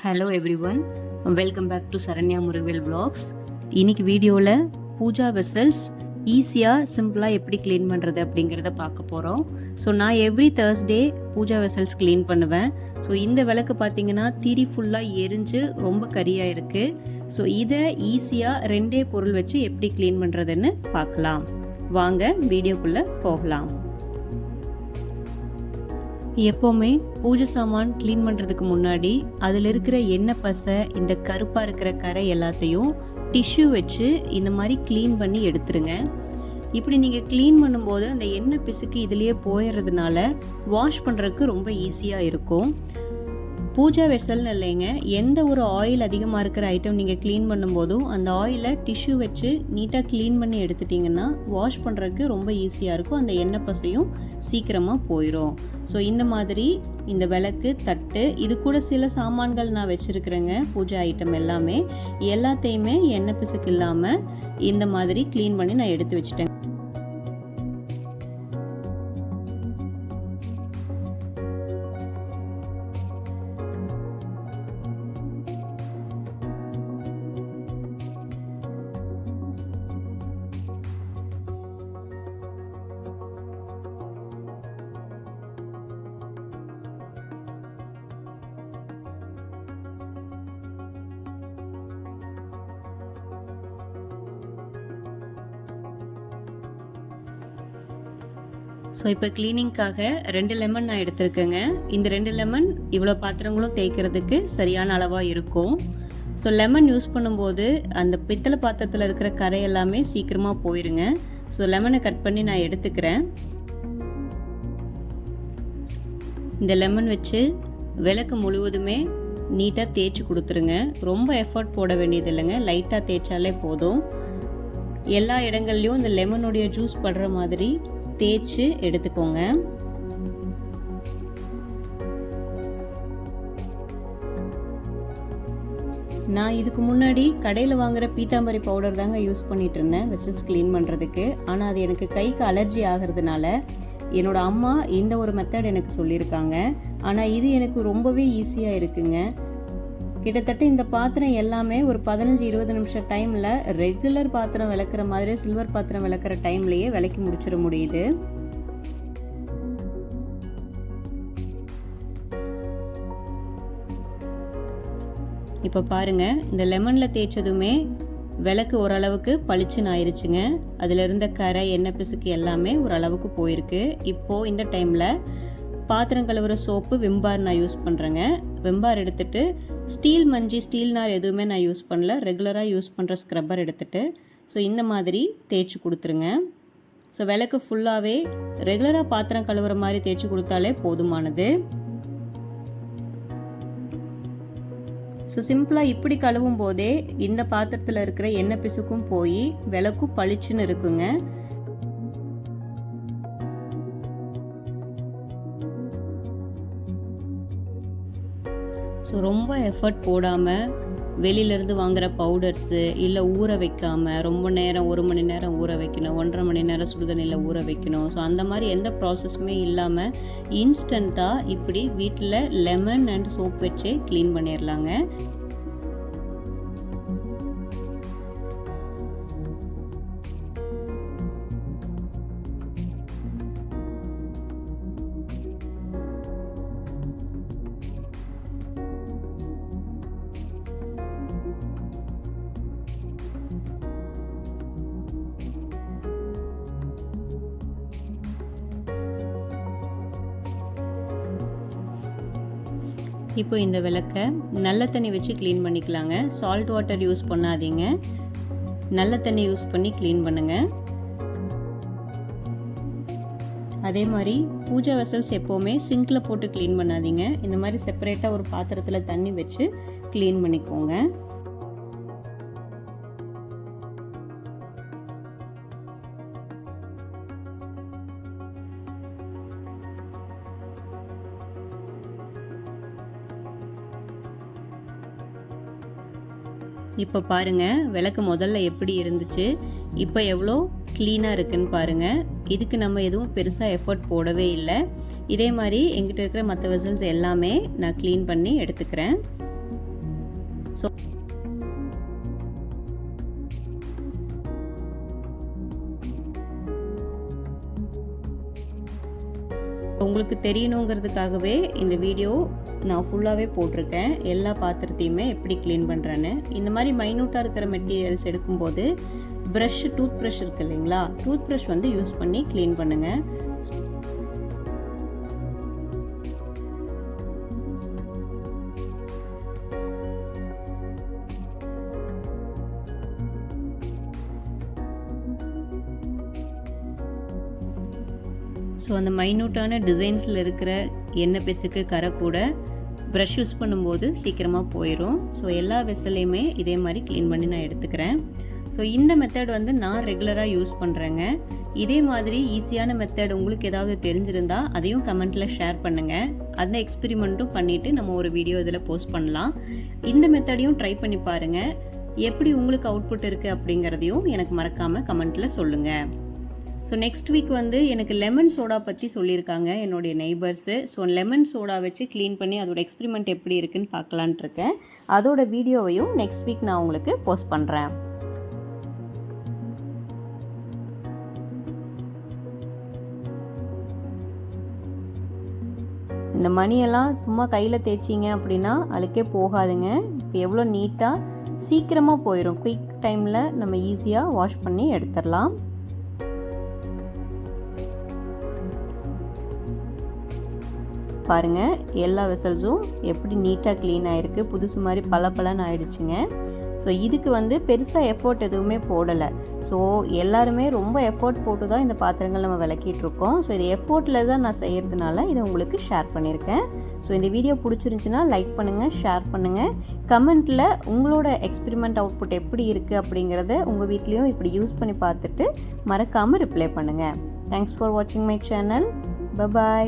Hello everyone, welcome back to Saranya Murugavel vlogs. இன்னைக்கு வீடியோவில் Pooja vessels ஈஸியாக சிம்பிளாக எப்படி க்ளீன் பண்ணுறது அப்படிங்கிறத பார்க்க போகிறோம். ஸோ நான் every Thursday puja vessels clean பண்ணுவேன். ஸோ இந்த விளக்கு பார்த்தீங்கன்னா திரி ஃபுல்லாக எரிஞ்சு ரொம்ப கரியாக இருக்குது. ஸோ இதை ஈஸியாக ரெண்டே பொருள் வச்சு எப்படி க்ளீன் பண்ணுறதுன்னு பார்க்கலாம். வாங்க வீடியோக்குள்ளே போகலாம். எப்போவுமே பூஜை சாமான் க்ளீன் பண்ணுறதுக்கு முன்னாடி அதில் இருக்கிற எண்ணெய் பசை, இந்த கருப்பாக இருக்கிற கரை எல்லாத்தையும் டிஷ்யூ வச்சு இந்த மாதிரி க்ளீன் பண்ணி எடுத்துருங்க. இப்படி நீங்கள் க்ளீன் பண்ணும்போது அந்த எண்ணெய் பிசுக்கு இதுலேயே போயிடுறதுனால வாஷ் பண்ணுறதுக்கு ரொம்ப ஈஸியாக இருக்கும். பூஜா வெசல்னு இல்லைங்க, எந்த ஒரு ஆயில் அதிகமாக இருக்கிற ஐட்டம் நீங்கள் க்ளீன் பண்ணும்போதும் அந்த ஆயிலை டிஷ்யூ வச்சு நீட்டாக க்ளீன் பண்ணி எடுத்துட்டிங்கன்னா வாஷ் பண்ணுறதுக்கு ரொம்ப ஈஸியாக இருக்கும். அந்த எண்ணெய் பசையும் சீக்கிரமாக போயிடும். ஸோ இந்த மாதிரி இந்த விளக்கு, தட்டு, இது கூட சில சாமான்கள் நான் வச்சுருக்கிறேங்க. பூஜை ஐட்டம் எல்லாத்தையுமே எண்ணெய் பிசுக்கு இல்லாமல் இந்த மாதிரி க்ளீன் பண்ணி நான் எடுத்து வச்சுட்டேன். ஸோ இப்போ க்ளீனிங்காக 2 லெமன் நான் எடுத்திருக்கேங்க. இந்த 2 லெமன் இவ்வளோ பாத்திரங்களும் தேய்க்கிறதுக்கு சரியான அளவாக இருக்கும். ஸோ லெமன் யூஸ் பண்ணும்போது அந்த பித்தளை பாத்திரத்தில் இருக்கிற கரை எல்லாமே சீக்கிரமாக போயிருங்க. ஸோ லெமனை கட் பண்ணி நான் எடுத்துக்கிறேன். இந்த லெமன் வச்சு விளக்கு முழுவதுமே நீட்டாக தேய்ச்சி கொடுத்துருங்க. ரொம்ப எஃபர்ட் போட வேண்டியது இல்லைங்க, லைட்டாக தேய்ச்சாலே போதும். எல்லா இடங்கள்லையும் இந்த லெமனுடைய ஜூஸ் படுற மாதிரி தேய்ச்சி எடுத்துக்கோங்க. நான் இதுக்கு முன்னாடி கடையில் வாங்குற பீத்தாம்பரி பவுடர் தாங்க யூஸ் பண்ணிட்டு இருந்தேன் வெசல்ஸ் க்ளீன் பண்ணுறதுக்கு. ஆனால் அது எனக்கு கைக்கு அலர்ஜி ஆகிறதுனால என்னோட அம்மா இந்த ஒரு மெத்தட் எனக்கு சொல்லியிருக்காங்க. ஆனால் இது எனக்கு ரொம்பவே ஈஸியாக இருக்குங்க. கிட்டத்தட்ட இந்த பாத்திரம் எல்லாமே ஒரு 15-20 நிமிஷம் டைமில் ரெகுலர் பாத்திரம் விளக்குற மாதிரி சில்வர் பாத்திரம் விளக்குற டைம்லேயே விளக்கி முடிச்சிட முடியுது. இப்போ பாருங்க, இந்த லெமனில் தேய்ச்சதுமே விளக்கு ஓரளவுக்கு பளிச்சுன்னு ஆயிடுச்சுங்க. அதில் இருந்த கரை, எண்ணெய் பிசுக்கு எல்லாமே ஓரளவுக்கு போயிருக்கு. இப்போது இந்த டைமில் பாத்திரம் கழுவுற சோப்பு விம்பார் நான் யூஸ் பண்ணுறேங்க. விம்பார் எடுத்துகிட்டு ஸ்டீல் மஞ்சி, ஸ்டீல் நார் எதுவுமே நான் யூஸ் பண்ணல, ரெகுலராக யூஸ் பண்ணுற ஸ்க்ரப்பர் எடுத்துகிட்டு ஸோ இந்த மாதிரி தேய்ச்சி கொடுத்துருங்க. ஸோ விளக்கு ஃபுல்லாகவே ரெகுலராக பாத்திரம் கழுவுற மாதிரி தேய்ச்சி கொடுத்தாலே போதுமானது. ஸோ சிம்பிளாக இப்படி கழுவும் போதே இந்த பாத்திரத்தில் இருக்கிற எண்ணெய் பிசுக்கும் போய் விளக்கும் பளிச்சுன்னு இருக்குங்க. ஸோ ரொம்ப எஃபர்ட் போடாமல் வெளியிலேருந்து வாங்குகிற பவுடர்ஸு இல்லை ஊற வைக்காமல் ரொம்ப நேரம் 1 மணி நேரம் ஊற வைக்கணும், 1.5 மணி நேரம் சுடுதண்ணியில் ஊற வைக்கணும். ஸோ அந்த மாதிரி எந்த ப்ராசஸுமே இல்லாமல் இன்ஸ்டண்ட்டாக இப்படி வீட்டில் லெமன் அண்ட் சோப் வச்சே க்ளீன் பண்ணிடலாங்க. இப்போ இந்த விளக்கை நல்ல தண்ணி வச்சு க்ளீன் பண்ணிக்கலாங்க. சால்ட் வாட்டர் யூஸ் பண்ணாதீங்க, நல்ல தண்ணி யூஸ் பண்ணி க்ளீன் பண்ணுங்க. அதே மாதிரி பூஜா வெசல்ஸ் எப்போவுமே சிங்கில் போட்டு க்ளீன் பண்ணாதீங்க. இந்த மாதிரி செப்பரேட்டாக ஒரு பாத்திரத்தில் தண்ணி வச்சு க்ளீன் பண்ணிக்கோங்க. இப்போ பாருங்கள், விளக்கு முதல்ல எப்படி இருந்துச்சு, இப்போ எவ்வளோ க்ளீனாக இருக்குன்னு பாருங்கள். இதுக்கு நம்ம எதுவும் பெருசாக எஃபர்ட் போடவே இல்லை. இதே மாதிரி எங்கிட்ட இருக்கிற மற்ற வெசல்ஸ் எல்லாமே நான் க்ளீன் பண்ணி எடுத்துக்கிறேன். ஸோ உங்களுக்கு தெரியணுங்கிறதுக்காகவே இந்த வீடியோ நான் ஃபுல்லாகவே போட்டிருக்கேன். எல்லா பாத்திரத்தையுமே எப்படி க்ளீன் பண்ணுறேன்னு. இந்த மாதிரி மைனூட்டாக இருக்கிற மெட்டீரியல்ஸ் எடுக்கும்போது டூத் ப்ரஷ் இருக்குது இல்லைங்களா, டூத் ப்ரஷ் வந்து யூஸ் பண்ணி க்ளீன் பண்ணுங்கள். ஸோ அந்த மைனூட்டான டிசைன்ஸில் இருக்கிற எண்ணெய் பிசுக்கு கரை கூட ப்ரஷ் யூஸ் பண்ணும்போது சீக்கிரமாக போயிடும். ஸோ எல்லா வெசலையுமே இதே மாதிரி க்ளீன் பண்ணி நான் எடுத்துக்கிறேன். ஸோ இந்த மெத்தட் வந்து நான் ரெகுலராக யூஸ் பண்ணுறேங்க. இதே மாதிரி ஈஸியான மெத்தட் உங்களுக்கு ஏதாவது தெரிஞ்சிருந்தால் அதையும் கமெண்ட்டில் ஷேர் பண்ணுங்கள். அந்த எக்ஸ்பெரிமெண்ட்டும் பண்ணிவிட்டு நம்ம ஒரு வீடியோ இதில் போஸ்ட் பண்ணலாம். இந்த மெத்தடையும் ட்ரை பண்ணி பாருங்கள். எப்படி உங்களுக்கு அவுட்புட் இருக்குது அப்படிங்கிறதையும் எனக்கு மறக்காமல் கமெண்ட்டில் சொல்லுங்கள். ஸோ நெக்ஸ்ட் வீக் வந்து எனக்கு லெமன் சோடா பற்றி சொல்லியிருக்காங்க என்னுடைய நெய்பர்ஸு. ஸோ லெமன் சோடா வச்சு க்ளீன் பண்ணி அதோட எக்ஸ்பெரிமெண்ட் எப்படி இருக்குன்னு பார்க்கலான்ட்டு இருக்கேன். அதோட வீடியோவையும் நெக்ஸ்ட் வீக் நான் உங்களுக்கு போஸ்ட் பண்ணுறேன். இந்த மணியெல்லாம் சும்மா கையில் தேய்ச்சிங்க அப்படின்னா அழுக்கே போகாதுங்க. இப்போ எவ்வளோ நீட்டாக சீக்கிரமாக போயிடும். குயிக் டைமில் நம்ம ஈஸியாக வாஷ் பண்ணி எடுத்துடலாம். பாருங்கள், எல்லா வெசல்ஸும் எப்படி நீட்டாக க்ளீன் ஆகிருக்கு, புதுசு மாதிரி பளபளன்னு ஆயிடுச்சுங்க. ஸோ இதுக்கு வந்து பெருசாக எஃபோர்ட் எதுவுமே போடலை. ஸோ எல்லாருமே ரொம்ப எஃபோர்ட் போட்டு தான் இந்த பாத்திரங்கள் நம்ம விளக்கிட்டுருக்கோம். ஸோ இது எஃபோர்ட்டில் தான் நான் செய்கிறதுனால இதை உங்களுக்கு ஷேர் பண்ணியிருக்கேன். ஸோ இந்த வீடியோ பிடிச்சிருந்துச்சுன்னா லைக் பண்ணுங்கள், ஷேர் பண்ணுங்கள். கமெண்ட்டில் உங்களோட எக்ஸ்பெரிமெண்ட் அவுட்புட் எப்படி இருக்குது அப்படிங்கிறத உங்கள் வீட்லேயும் இப்படி யூஸ் பண்ணி பார்த்துட்டு மறக்காமல் ரிப்ளை பண்ணுங்கள். தேங்க்ஸ் ஃபார் வாட்சிங் மை சேனல். பை.